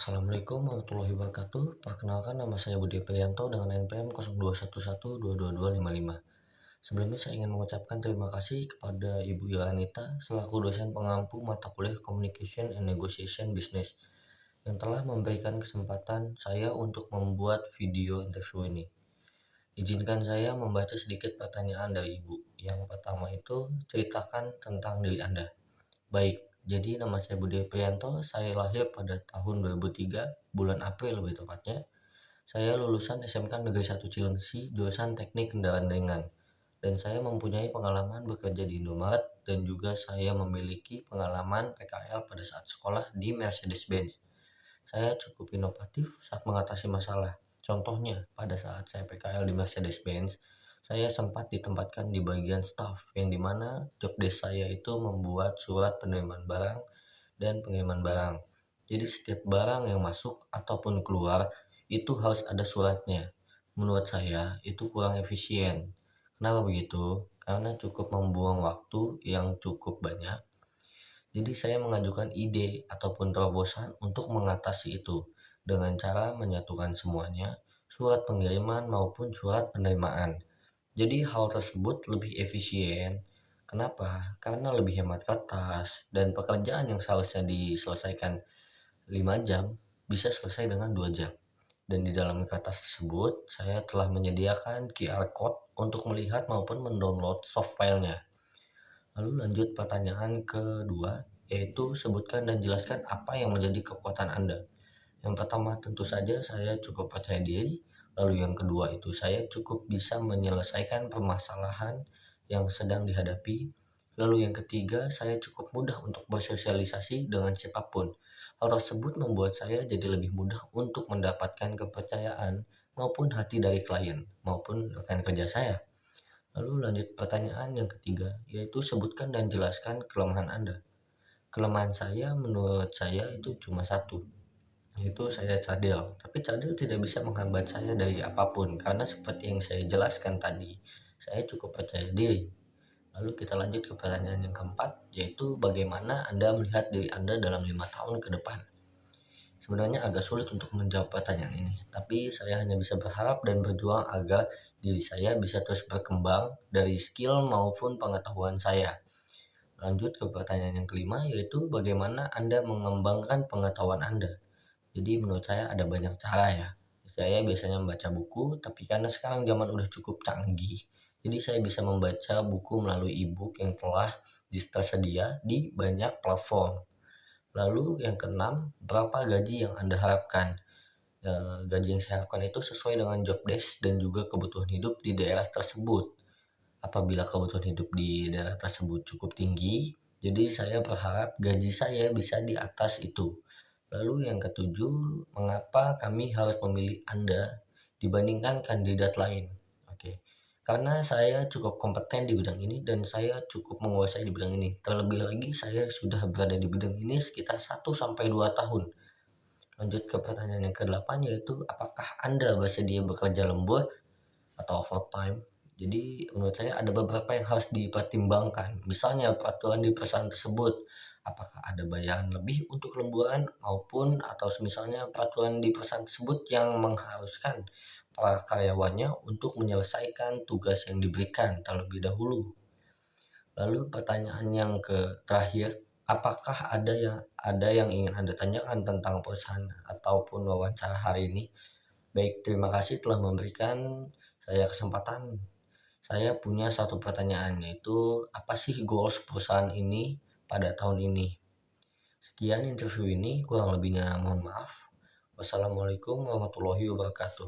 Assalamualaikum warahmatullahi wabarakatuh. Perkenalkan, nama saya Budi Priyanto dengan NPM 0211222255. Sebelumnya saya ingin mengucapkan terima kasih kepada Ibu Yolanita selaku dosen pengampu mata kuliah Communication and Negotiation Business yang telah memberikan kesempatan saya untuk membuat video interview ini. Izinkan saya membaca sedikit pertanyaan dari Ibu. Yang pertama itu, ceritakan tentang diri Anda. Baik, jadi nama saya Budi Priyanto, saya lahir pada tahun 2003, bulan April lebih tepatnya. Saya lulusan SMK Negeri 1 Cilengsi, jurusan Teknik Kendaraan Ringan. Dan saya mempunyai pengalaman bekerja di Indomaret dan juga saya memiliki pengalaman PKL pada saat sekolah di Mercedes-Benz. Saya cukup inovatif saat mengatasi masalah. Contohnya, pada saat saya PKL di Mercedes-Benz, saya sempat ditempatkan di bagian staff, yang dimana job desk saya itu membuat surat penerimaan barang dan pengiriman barang. Jadi setiap barang yang masuk ataupun keluar itu harus ada suratnya. Menurut saya itu kurang efisien. Kenapa begitu? Karena cukup membuang waktu yang cukup banyak. Jadi saya mengajukan ide ataupun terobosan untuk mengatasi itu dengan cara menyatukan semuanya, surat pengiriman maupun surat penerimaan. Jadi hal tersebut lebih efisien. Kenapa? Karena lebih hemat kertas dan pekerjaan yang seharusnya diselesaikan 5 jam bisa selesai dengan 2 jam. Dan di dalam kertas tersebut saya telah menyediakan QR code untuk melihat maupun mendownload soft filenya. Lalu lanjut pertanyaan kedua, yaitu sebutkan dan jelaskan apa yang menjadi kekuatan Anda. Yang pertama tentu saja saya cukup percaya diri. Lalu yang kedua itu saya cukup bisa menyelesaikan permasalahan yang sedang dihadapi. Lalu yang ketiga saya cukup mudah untuk bersosialisasi dengan siapapun. Hal tersebut membuat saya jadi lebih mudah untuk mendapatkan kepercayaan maupun hati dari klien maupun rekan kerja saya. Lalu lanjut pertanyaan yang ketiga, yaitu sebutkan dan jelaskan kelemahan Anda. Kelemahan saya menurut saya itu cuma satu, yaitu saya cadel. Tapi cadel tidak bisa menghambat saya dari apapun, karena seperti yang saya jelaskan tadi, saya cukup percaya diri. Lalu kita lanjut ke pertanyaan yang keempat, yaitu bagaimana Anda melihat diri Anda dalam 5 tahun ke depan. Sebenarnya agak sulit untuk menjawab pertanyaan ini, tapi saya hanya bisa berharap dan berjuang agar diri saya bisa terus berkembang dari skill maupun pengetahuan saya. Lanjut ke pertanyaan yang kelima, yaitu bagaimana Anda mengembangkan pengetahuan Anda. Jadi menurut saya ada banyak cara ya. Saya biasanya membaca buku, tapi karena sekarang zaman udah cukup canggih, jadi saya bisa membaca buku melalui e-book yang telah tersedia di banyak platform. Lalu yang keenam, berapa gaji yang Anda harapkan? Gaji yang saya harapkan itu sesuai dengan job desk dan juga kebutuhan hidup di daerah tersebut. Apabila kebutuhan hidup di daerah tersebut cukup tinggi, jadi saya berharap gaji saya bisa di atas itu. Lalu yang ketujuh, mengapa kami harus memilih Anda dibandingkan kandidat lain? Oke. Karena saya cukup kompeten di bidang ini dan saya cukup menguasai di bidang ini. Terlebih lagi saya sudah berada di bidang ini sekitar 1 sampai 2 tahun. Lanjut ke pertanyaan yang ke-8, yaitu apakah Anda bersedia bekerja lembur atau overtime? Jadi menurut saya ada beberapa yang harus dipertimbangkan. Misalnya peraturan di perusahaan tersebut, apakah ada bayaran lebih untuk lemburan maupun atau misalnya peraturan di perusahaan tersebut yang mengharuskan para karyawannya untuk menyelesaikan tugas yang diberikan terlebih dahulu. Lalu pertanyaan yang terakhir, apakah ada yang ingin Anda tanyakan tentang perusahaan ataupun wawancara hari ini? Baik, terima kasih telah memberikan saya kesempatan. Saya punya satu pertanyaan, yaitu apa sih goals perusahaan ini pada tahun ini? Sekian interview ini, kurang lebihnya mohon maaf. Wassalamualaikum warahmatullahi wabarakatuh.